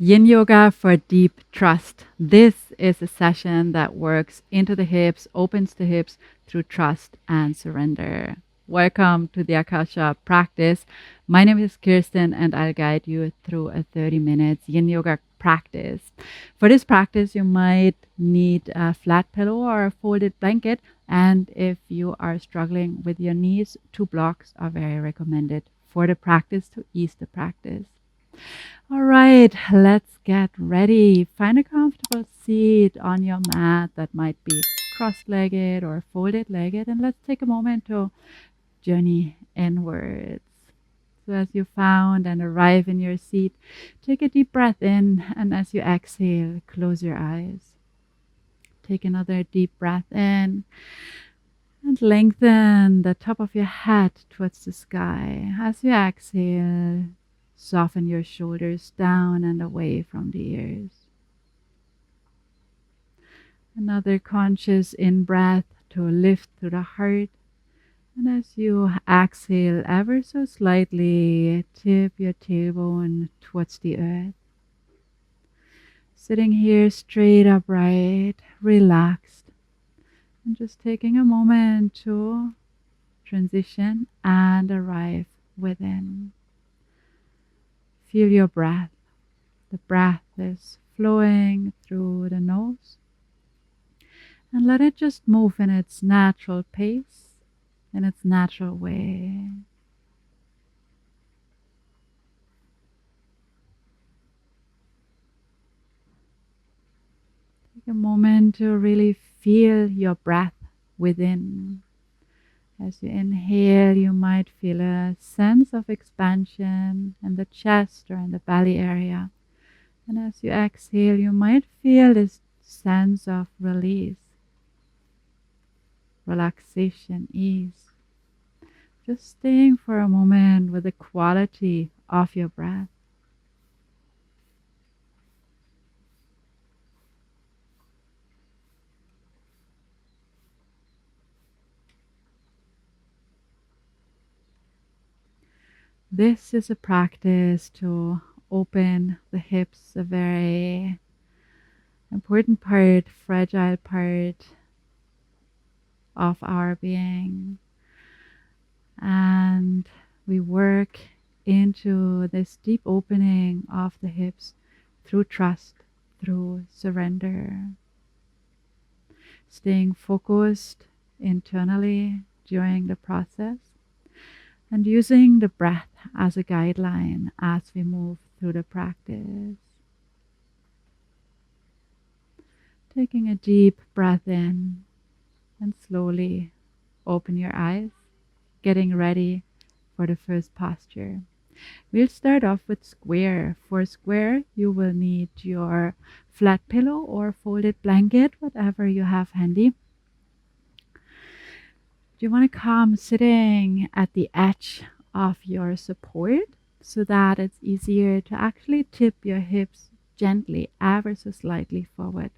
Yin Yoga for deep trust. This is a session that works into the hips, opens the hips through trust and surrender. Welcome to the Akasha practice. My name is Kirsten and I'll guide you through a 30 minutes Yin Yoga practice. For this practice, you might need a flat pillow or a folded blanket. And if you are struggling with your knees, 2 blocks are very recommended for the practice to ease the practice. All right, let's get ready. Find a comfortable seat on your mat that might be cross-legged or folded-legged, and let's take a moment to journey inwards. So as you found and arrive in your seat, take a deep breath in, and as you exhale, close your eyes. Take another deep breath in and lengthen the top of your head towards the sky. As you exhale, soften your shoulders down and away from the ears. Another conscious in-breath to lift through the heart. And as you exhale ever so slightly, tip your tailbone towards the earth. Sitting here straight upright, relaxed, and just taking a moment to transition and arrive within. Feel your breath. The breath is flowing through the nose. And let it just move in its natural pace, in its natural way. Take a moment to really feel your breath within. As you inhale, you might feel a sense of expansion in the chest or in the belly area. And as you exhale, you might feel this sense of release, relaxation, ease. Just staying for a moment with the quality of your breath. This is a practice to open the hips, a very important part, fragile part of our being. And we work into this deep opening of the hips through trust, through surrender. Staying focused internally during the process and using the breath as a guideline as we move through the practice. Taking a deep breath in and slowly open your eyes, getting ready for the first posture. We'll start off with square. For square, you will need your flat pillow or folded blanket, whatever you have handy. You want to come sitting at the edge of your support so that it's easier to actually tip your hips gently, ever so slightly forward.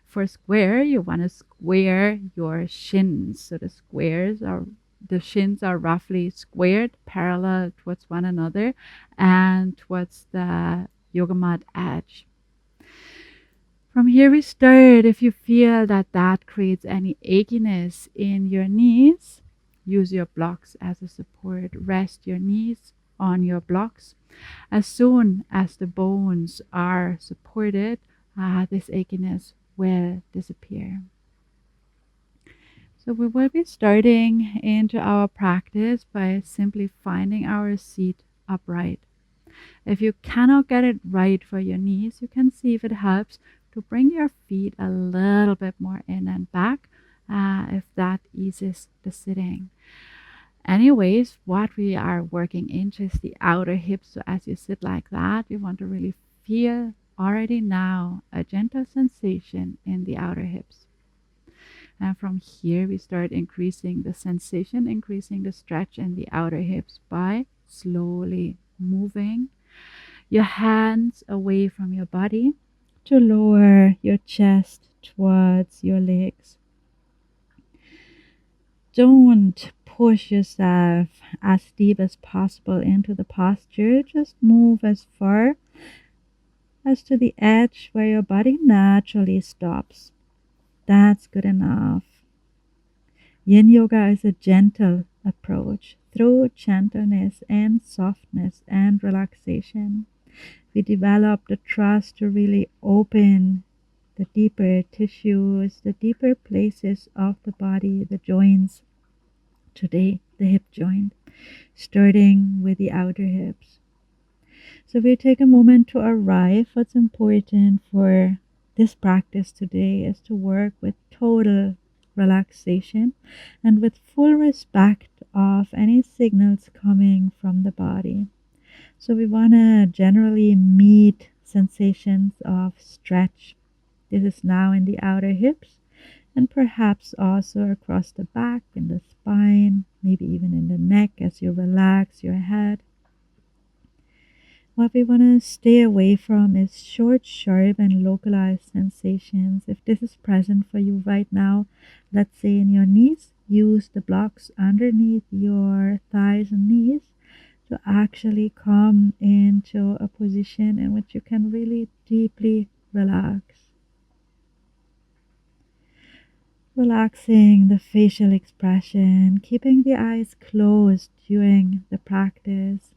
For square, you want to square your shins. So the shins are roughly squared, parallel towards one another and towards the yoga mat edge. From here we start. If you feel that that creates any achiness in your knees, use your blocks as a support. Rest your knees on your blocks. As soon as the bones are supported, this achiness will disappear. So we will be starting into our practice by simply finding our seat upright. If you cannot get it right for your knees, you can see if it helps to bring your feet a little bit more in and back, if that eases the sitting. Anyways, what we are working into is the outer hips. So as you sit like that, you want to really feel already now a gentle sensation in the outer hips. And from here, we start increasing the sensation, increasing the stretch in the outer hips by slowly moving your hands away from your body to lower your chest towards your legs. Don't push yourself as deep as possible into the posture. Just move as far as to the edge where your body naturally stops. That's good enough. Yin Yoga is a gentle approach. Through gentleness and softness and relaxation, we develop the trust to really open the deeper tissues, the deeper places of the body, the joints. Today, the hip joint, starting with the outer hips. So we take a moment to arrive. What's important for this practice today is to work with total relaxation and with full respect of any signals coming from the body. So we want to generally meet sensations of stretch. This is now in the outer hips and perhaps also across the back, in the spine, maybe even in the neck as you relax your head. What we want to stay away from is short, sharp, and localized sensations. If this is present for you right now, let's say in your knees, use the blocks underneath your thighs and knees to actually come into a position in which you can really deeply relax. Relaxing the facial expression, keeping the eyes closed during the practice,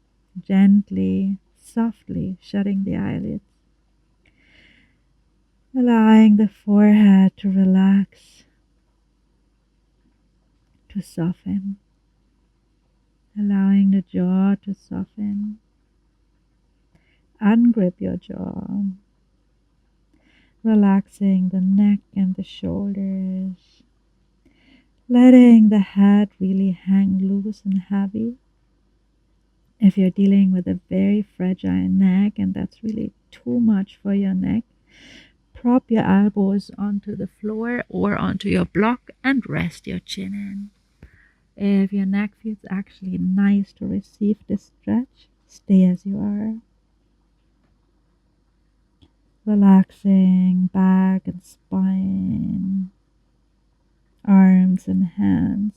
gently, softly shutting the eyelids, allowing the forehead to relax, to soften, allowing the jaw to soften, ungrip your jaw, relaxing the neck and the shoulders, letting the head really hang loose and heavy. If you're dealing with a very fragile neck and that's really too much for your neck, prop your elbows onto the floor or onto your block and rest your chin in. If your neck feels actually nice to receive this stretch, stay as you are. Relaxing back and spine, arms and hands.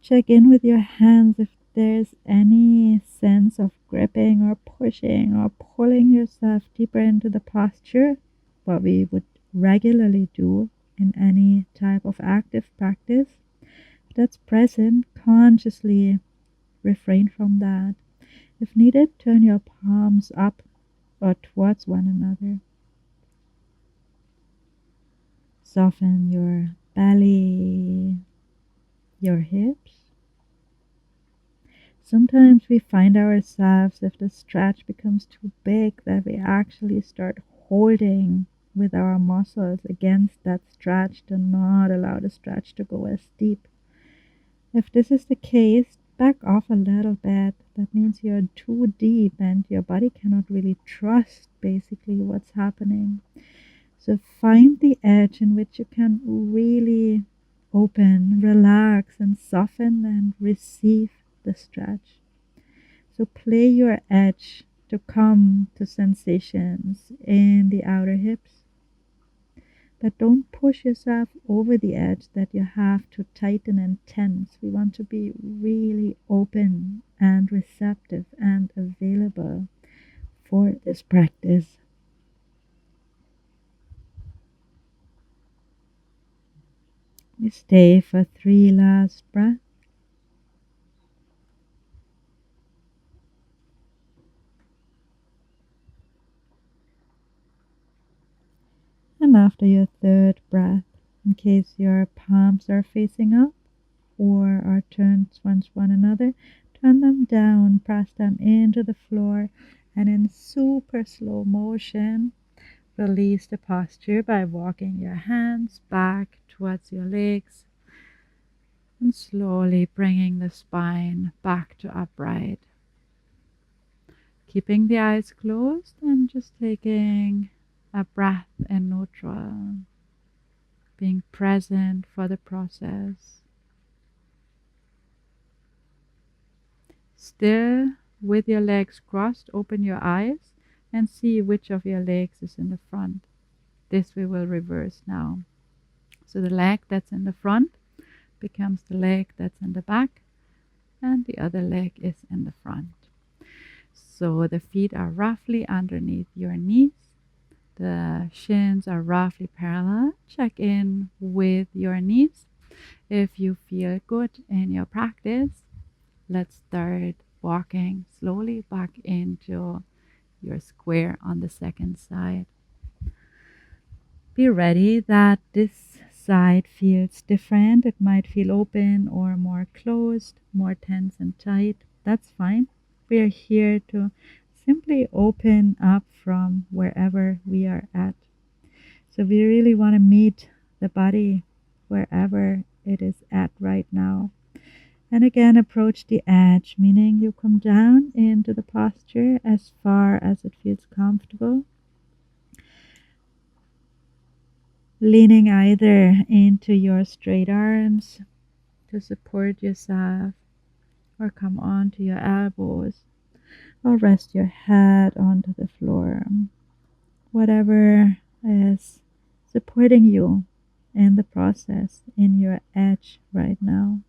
Check in with your hands if there's any sense of gripping or pushing or pulling yourself deeper into the posture, what we would regularly do in any type of active practice. If that's present, consciously refrain from that. If needed, turn your palms up or towards one another. Soften your belly, your hips. Sometimes we find ourselves, if the stretch becomes too big, that we actually start holding with our muscles against that stretch to not allow the stretch to go as deep. If this is the case, back off a little bit. That means you're too deep and your body cannot really trust basically what's happening. So find the edge in which you can really open, relax, and soften and receive the stretch. So play your edge to come to sensations in the outer hips. But don't push yourself over the edge that you have to tighten and tense. We want to be really open and receptive and available for this practice. We stay for 3 last breaths. And after your 3rd breath, in case your palms are facing up or are turned towards one another, turn them down, press them into the floor, and in super slow motion, release the posture by walking your hands back towards your legs and slowly bringing the spine back to upright. Keeping the eyes closed and just taking a breath in neutral, being present for the process. Still, with your legs crossed, open your eyes and see which of your legs is in the front. This we will reverse now. So the leg that's in the front becomes the leg that's in the back, and the other leg is in the front. So the feet are roughly underneath your knees. The shins are roughly parallel. Check in with your knees. If you feel good in your practice, let's start walking slowly back into your square on the second side. Be ready that this side feels different. It might feel open or more closed, more tense and tight. That's fine. We are here to simply open up from wherever we are at. So we really want to meet the body wherever it is at right now. And again, approach the edge, meaning you come down into the posture as far as it feels comfortable, leaning either into your straight arms to support yourself, or come onto your elbows, or rest your head onto the floor. Whatever is supporting you in the process, in your edge right now.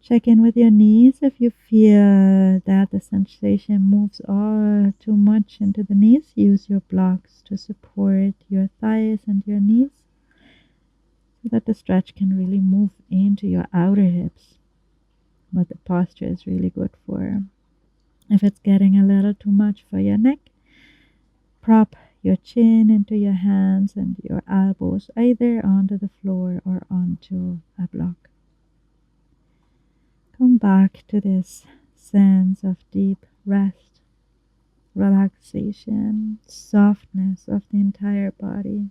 Check in with your knees if you feel that the sensation moves all too much into the knees. Use your blocks to support your thighs and your knees so that the stretch can really move into your outer hips, what the posture is really good for. If it's getting a little too much for your neck, prop your chin into your hands and your elbows either onto the floor or onto a block. Come back to this sense of deep rest, relaxation, softness of the entire body,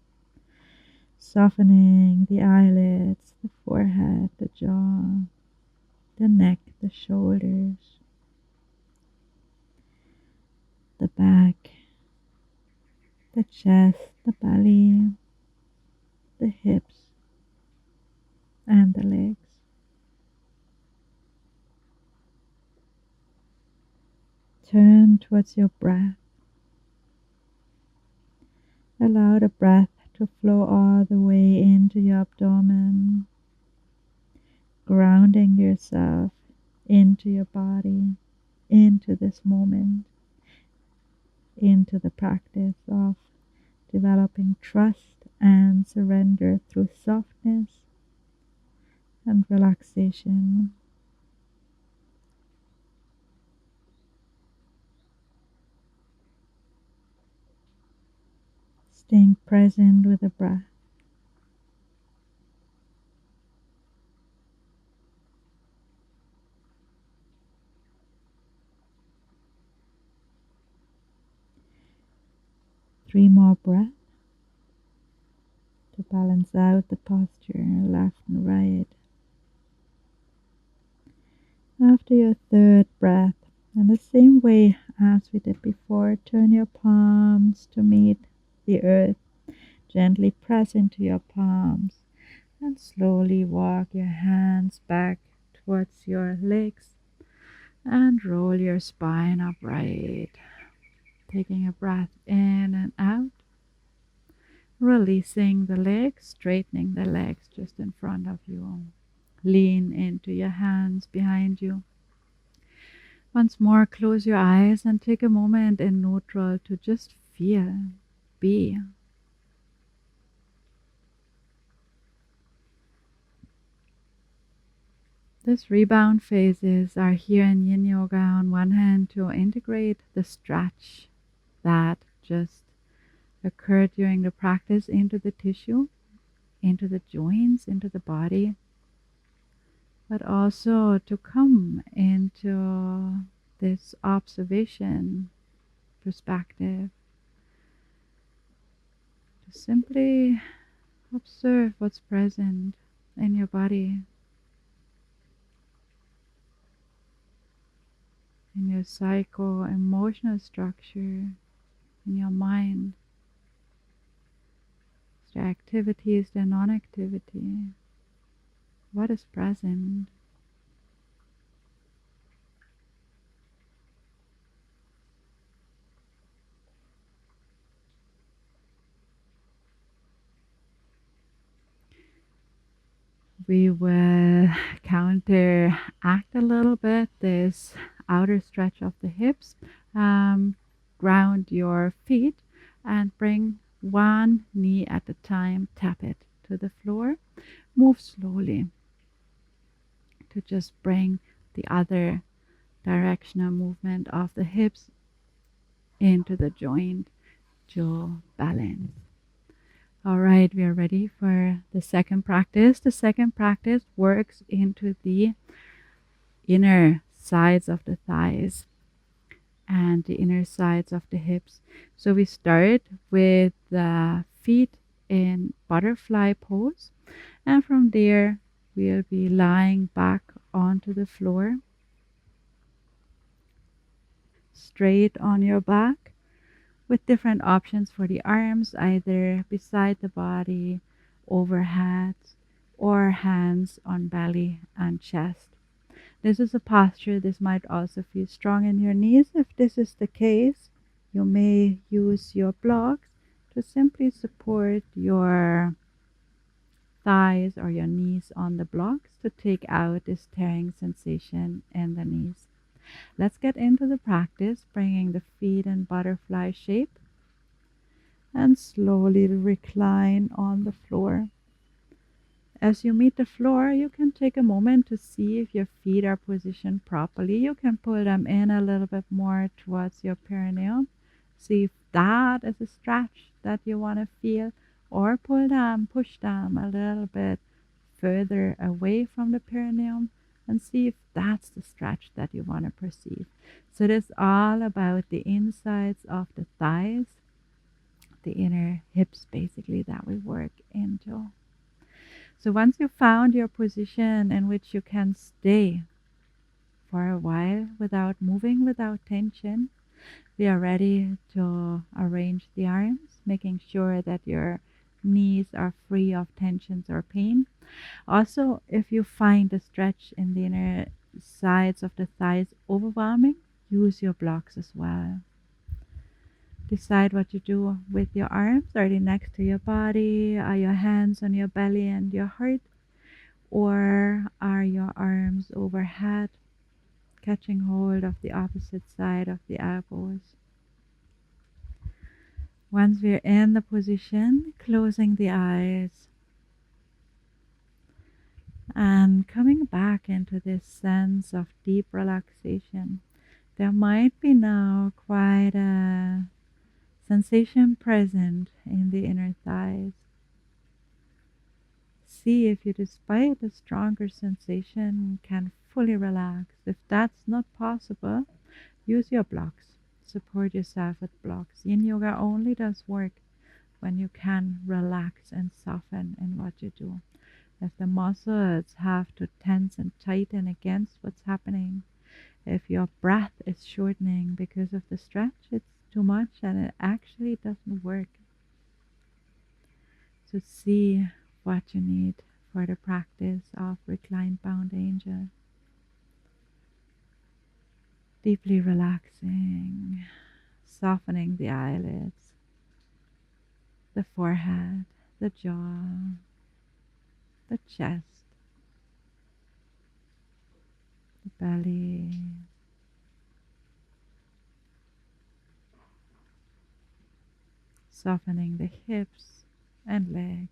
softening the eyelids, the forehead, the jaw, the neck, the shoulders, the back, the chest, the belly, the hips, and the legs. Turn towards your breath. Allow the breath to flow all the way into your abdomen, grounding yourself into your body, into this moment, into the practice of developing trust and surrender through softness and relaxation. Staying present with the breath. Three more breaths to balance out the posture left and right. After your third breath, in the same way as we did before, turn your palms to meet the earth. Gently press into your palms and slowly walk your hands back towards your legs and roll your spine upright. Taking a breath in and out, releasing the legs, straightening the legs just in front of you. Lean into your hands behind you. Once more, close your eyes and take a moment in neutral to just feel, be. This rebound phases are here in Yin Yoga on one hand to integrate the stretch that just occurred during the practice into the tissue, into the joints, into the body, but also to come into this observation perspective, to simply observe what's present in your body, in your psycho-emotional structure, in your mind. Is there activity? Is there non-activity? What is present? We will counteract a little bit this outer stretch of the hips. Um, Ground your feet and bring one knee at a time. Tap it to the floor. Move slowly to just bring the other directional movement of the hips into the joint to balance. All right, we are ready for the second practice. The second practice works into the inner sides of the thighs and the inner sides of the hips. So we start with the feet in butterfly pose, and from there we'll be lying back onto the floor, straight on your back, with different options for the arms, either beside the body, overhead, or hands on belly and chest. This is a posture. This might also feel strong in your knees. If this is the case, you may use your blocks to simply support your thighs or your knees on the blocks to take out this tearing sensation in the knees. Let's get into the practice, bringing the feet in butterfly shape and slowly recline on the floor. As you meet the floor, you can take a moment to see if your feet are positioned properly. You can pull them in a little bit more towards your perineum. See if that is a stretch that you want to feel, or push them a little bit further away from the perineum and see if that's the stretch that you want to perceive. So it is all about the insides of the thighs, the inner hips basically that we work into. So once you found your position in which you can stay for a while without moving, without tension, we are ready to arrange the arms, making sure that your knees are free of tensions or pain. Also, if you find a stretch in the inner sides of the thighs overwhelming, use your blocks as well. Decide what you do with your arms. Are they next to your body? Are your hands on your belly and your heart? Or are your arms overhead, catching hold of the opposite side of the elbows? Once we're in the position, closing the eyes and coming back into this sense of deep relaxation. There might be now quite a sensation present in the inner thighs. See if you, despite the stronger sensation, can fully relax. If that's not possible, use your blocks. Support yourself with blocks. Yin Yoga only does work when you can relax and soften in what you do. If the muscles have to tense and tighten against what's happening, if your breath is shortening because of the stretch, it's too much and it actually doesn't work. So see what you need for the practice of reclined bound angel. Deeply relaxing, softening the eyelids, the forehead, the jaw, the chest, the belly, softening the hips and legs.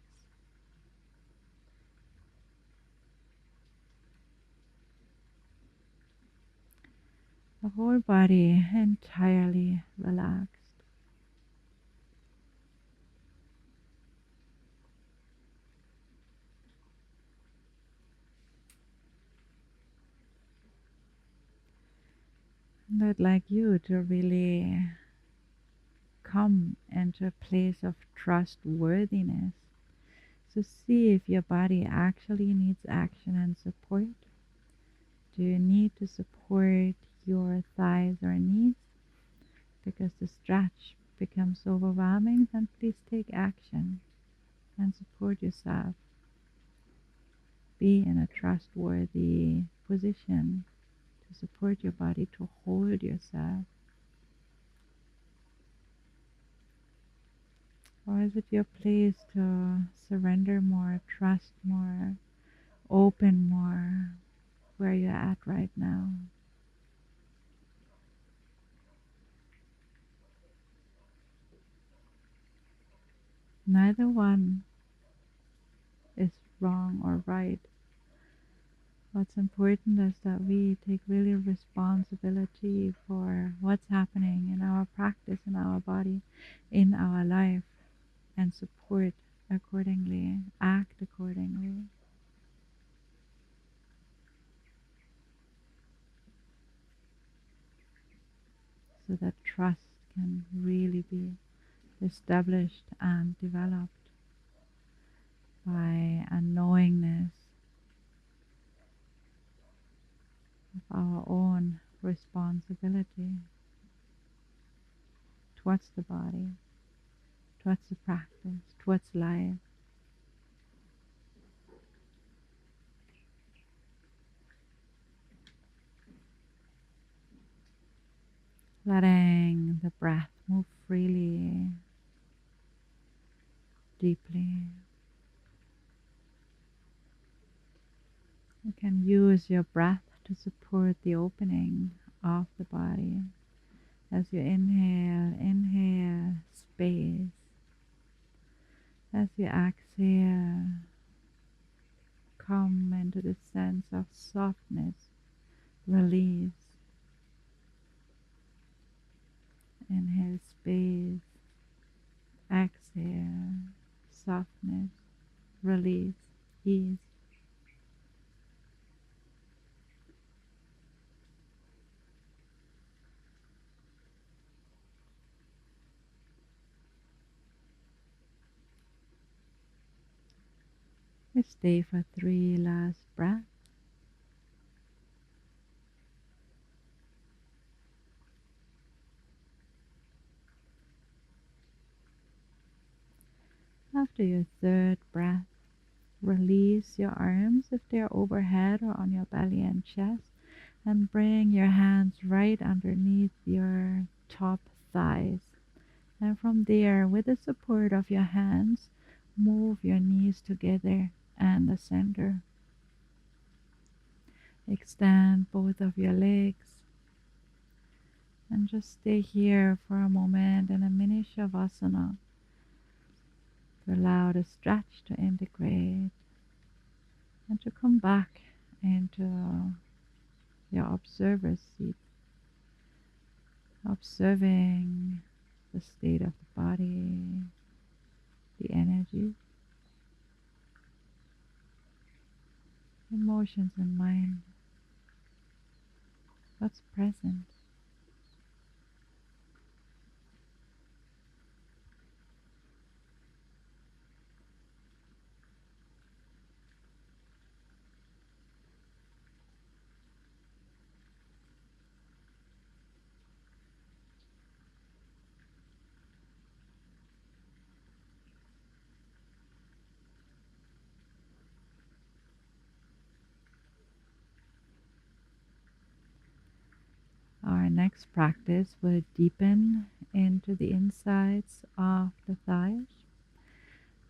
The whole body entirely relaxed. And I'd like you to really come into a place of trustworthiness. So see if your body actually needs action and support. Do you need to support your thighs or knees? Because the stretch becomes overwhelming, then please take action and support yourself. Be in a trustworthy position to support your body, to hold yourself. Or is it your place to surrender more, trust more, open more where you're at right now? Neither one is wrong or right. What's important is that we take really responsibility for what's happening in our practice, in our body, in our life, and support accordingly, act accordingly. So that trust can really be established and developed by a knowingness of our own responsibility towards the body, towards the practice, towards life. Letting the breath move freely, deeply. You can use your breath to support the opening of the body. As you inhale, inhale space. As you exhale, come into the sense of softness, release. Inhale space, exhale, softness, release, ease. We stay for 3 last breaths. After your 3rd breath, release your arms if they are overhead or on your belly and chest, and bring your hands right underneath your top thighs. And from there, with the support of your hands, move your knees together and the center. Extend both of your legs and just stay here for a moment in a mini shavasana to allow the stretch to integrate and to come back into your observer seat, observing the state of the body, the energy, emotions and mind, what's present. Our next practice will deepen into the insides of the thighs.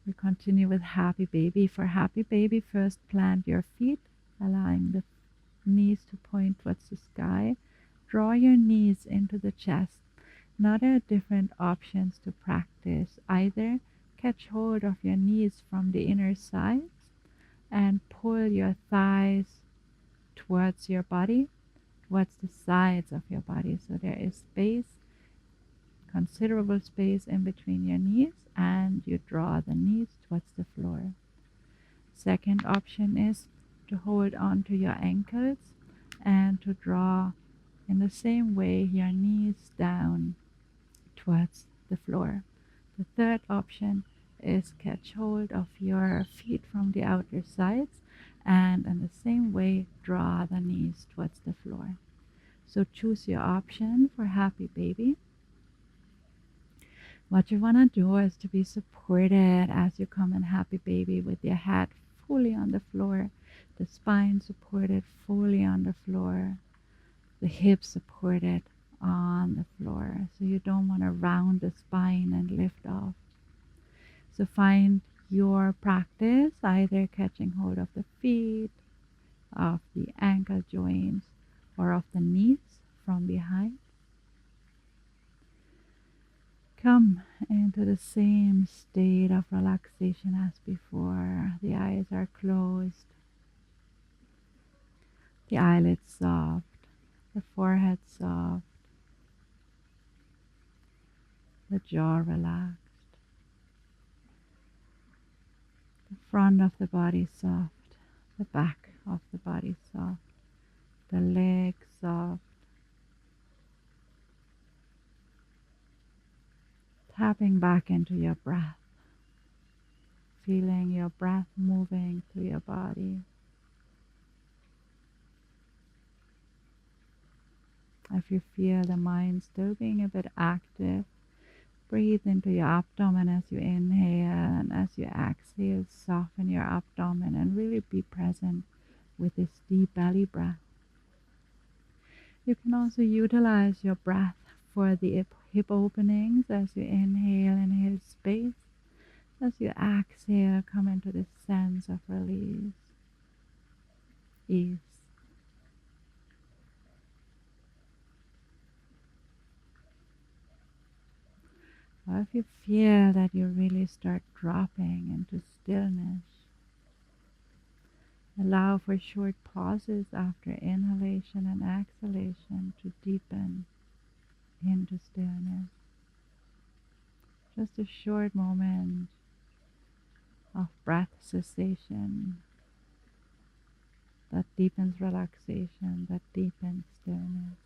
We continue with happy baby. For happy baby, first plant your feet, allowing the knees to point towards the sky. Draw your knees into the chest. Now there are different options to practice. Either catch hold of your knees from the inner sides and pull your thighs towards your body, towards the sides of your body. So there is space, considerable space in between your knees, and you draw the knees towards the floor. Second option is to hold on to your ankles and to draw in the same way your knees down towards the floor. The third option is catch hold of your feet from the outer sides and in the same way draw the knees towards the floor. So choose your option for happy baby. What you want to do is to be supported as you come in happy baby with your head fully on the floor, the spine supported fully on the floor, the hips supported on the floor. So you don't want to round the spine and lift off. So find your practice, either catching hold of the feet, of the ankle joints, or of the knees from behind. Come into the same state of relaxation as before. The eyes are closed, the eyelids soft, the forehead soft, the jaw relaxed, the front of the body soft, the back of the body soft, the legs soft, tapping back into your breath, feeling your breath moving through your body. If you feel the mind still being a bit active, breathe into your abdomen as you inhale, and as you exhale, soften your abdomen and really be present with this deep belly breath. You can also utilize your breath for the hip openings. As you inhale space. As you exhale, come into this sense of release, ease. Or if you feel that you really start dropping into stillness, allow for short pauses after inhalation and exhalation to deepen into stillness. Just a short moment of breath cessation that deepens relaxation, that deepens stillness.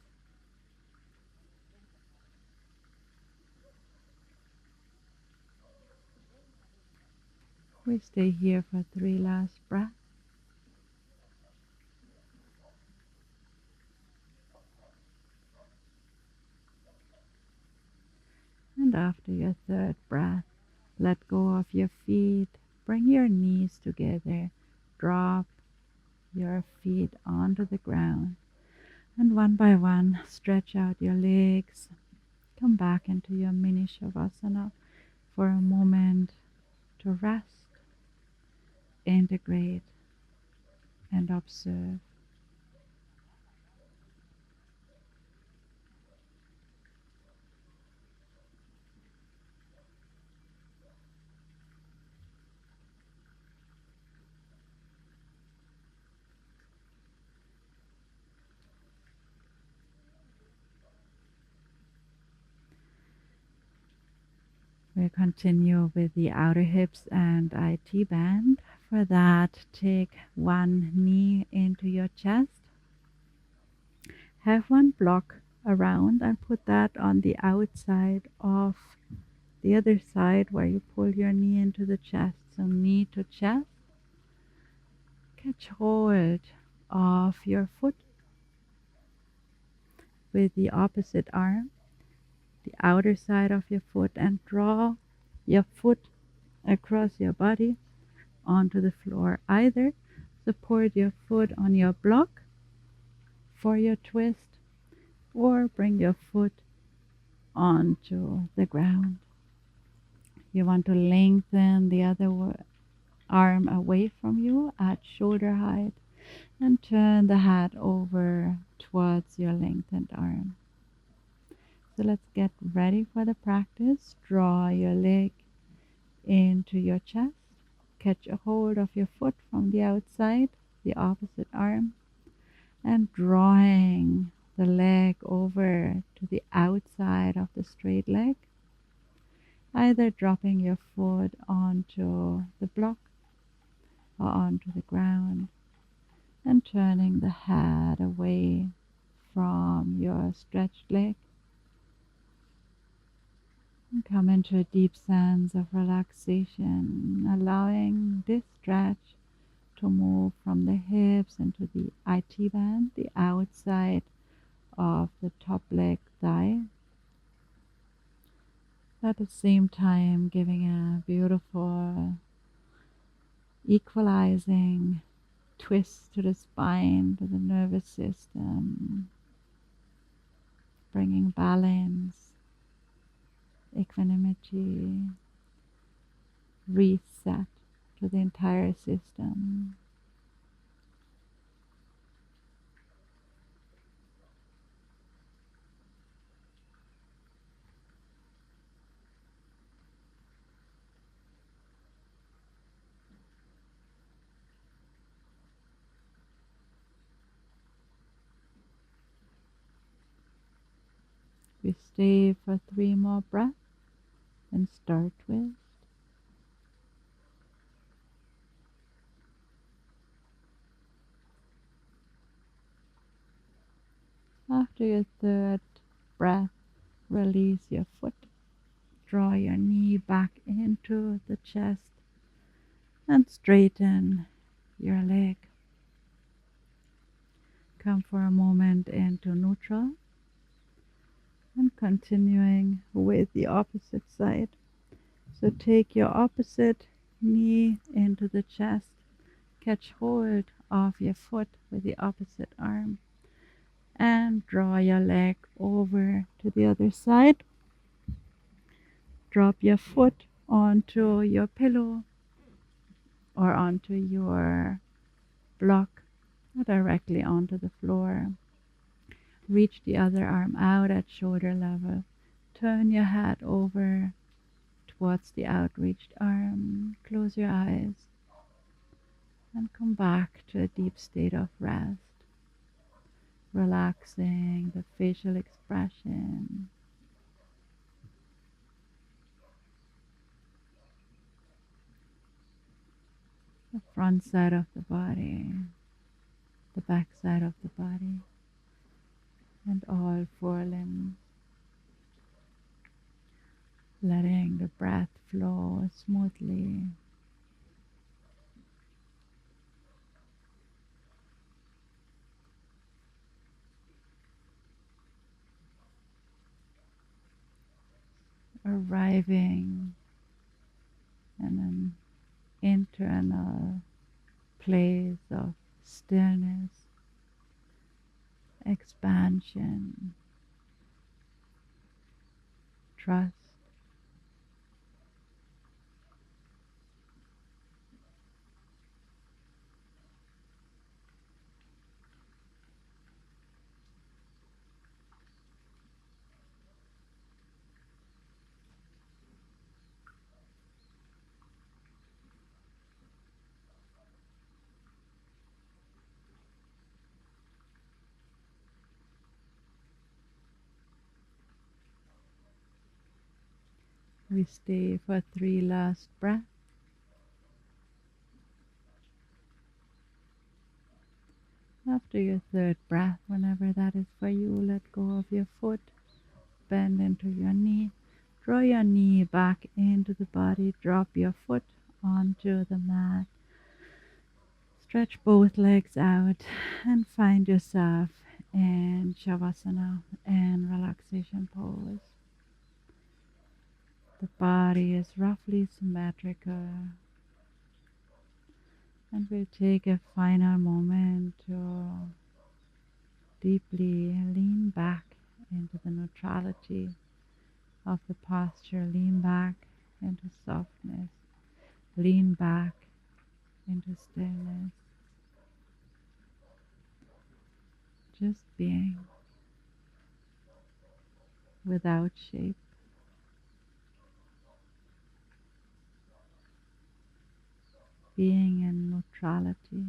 We stay here for 3 last breaths. And after your 3rd breath, let go of your feet. Bring your knees together. Drop your feet onto the ground. And one by one, stretch out your legs. Come back into your mini shavasana for a moment to rest, integrate, and observe. We'll continue with the outer hips and IT band. For that, take one knee into your chest. Have one block around and put that on the outside of the other side where you pull your knee into the chest. So knee to chest. Catch hold of your foot with the opposite arm, the outer side of your foot, and draw your foot across your body onto the floor. Either support your foot on your block for your twist, or bring your foot onto the ground. You want to lengthen the other arm away from you at shoulder height and turn the head over towards your lengthened arm. So let's get ready for the practice. Draw your leg into your chest. Catch a hold of your foot from the outside, the opposite arm, and drawing the leg over to the outside of the straight leg, either dropping your foot onto the block or onto the ground, and turning the head away from your stretched leg. And come into a deep sense of relaxation, allowing this stretch to move from the hips into the IT band, the outside of the top leg thigh. At the same time, giving a beautiful equalizing twist to the spine, to the nervous system, bringing balance, equanimity, reset to the entire system. We stay for 3 more breaths and start with. After your third breath, release your foot. Draw your knee back into the chest and straighten your leg. Come for a moment into neutral and continuing with the opposite side. So take your opposite knee into the chest. Catch hold of your foot with the opposite arm and draw your leg over to the other side. Drop your foot onto your pillow or onto your block or directly onto the floor. Reach the other arm out at shoulder level. Turn your head over towards the outreached arm. Close your eyes and come back to a deep state of rest. Relaxing the facial expression, the front side of the body, the back side of the body, and all 4 limbs. Letting the breath flow smoothly. Arriving in an internal place of stillness, expansion, trust. We stay for 3 last breaths. After your third breath, whenever that is for you, let go of your foot, bend into your knee, draw your knee back into the body, drop your foot onto the mat, stretch both legs out, and find yourself in Shavasana and relaxation pose. The body is roughly symmetrical, and we'll take a final moment to deeply lean back into the neutrality of the posture. Lean back into softness. Lean back into stillness. Just being without shape. Being in neutrality.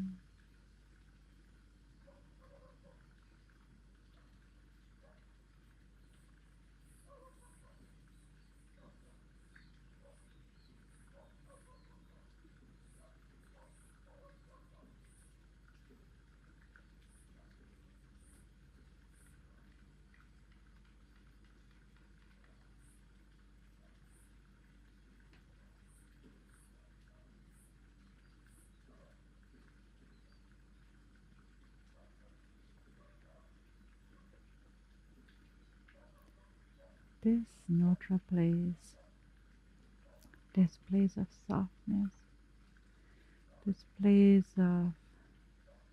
This neutral place, this place of softness, this place of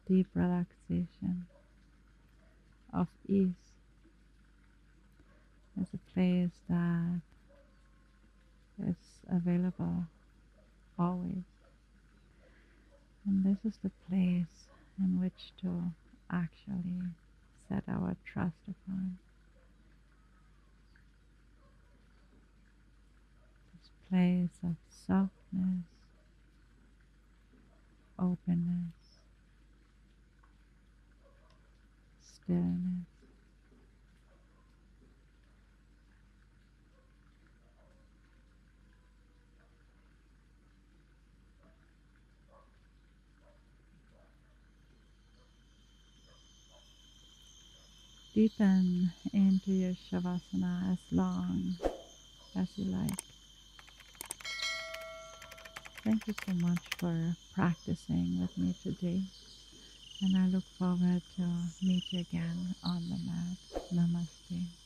deep relaxation, of ease, is a place that is available always. And this is the place in which to actually set our trust upon. This place of softness, openness, stillness. deepen into your Shavasana as long as you like. Thank you so much for practicing with me today, and I look forward to meet you again on the mat. Namaste.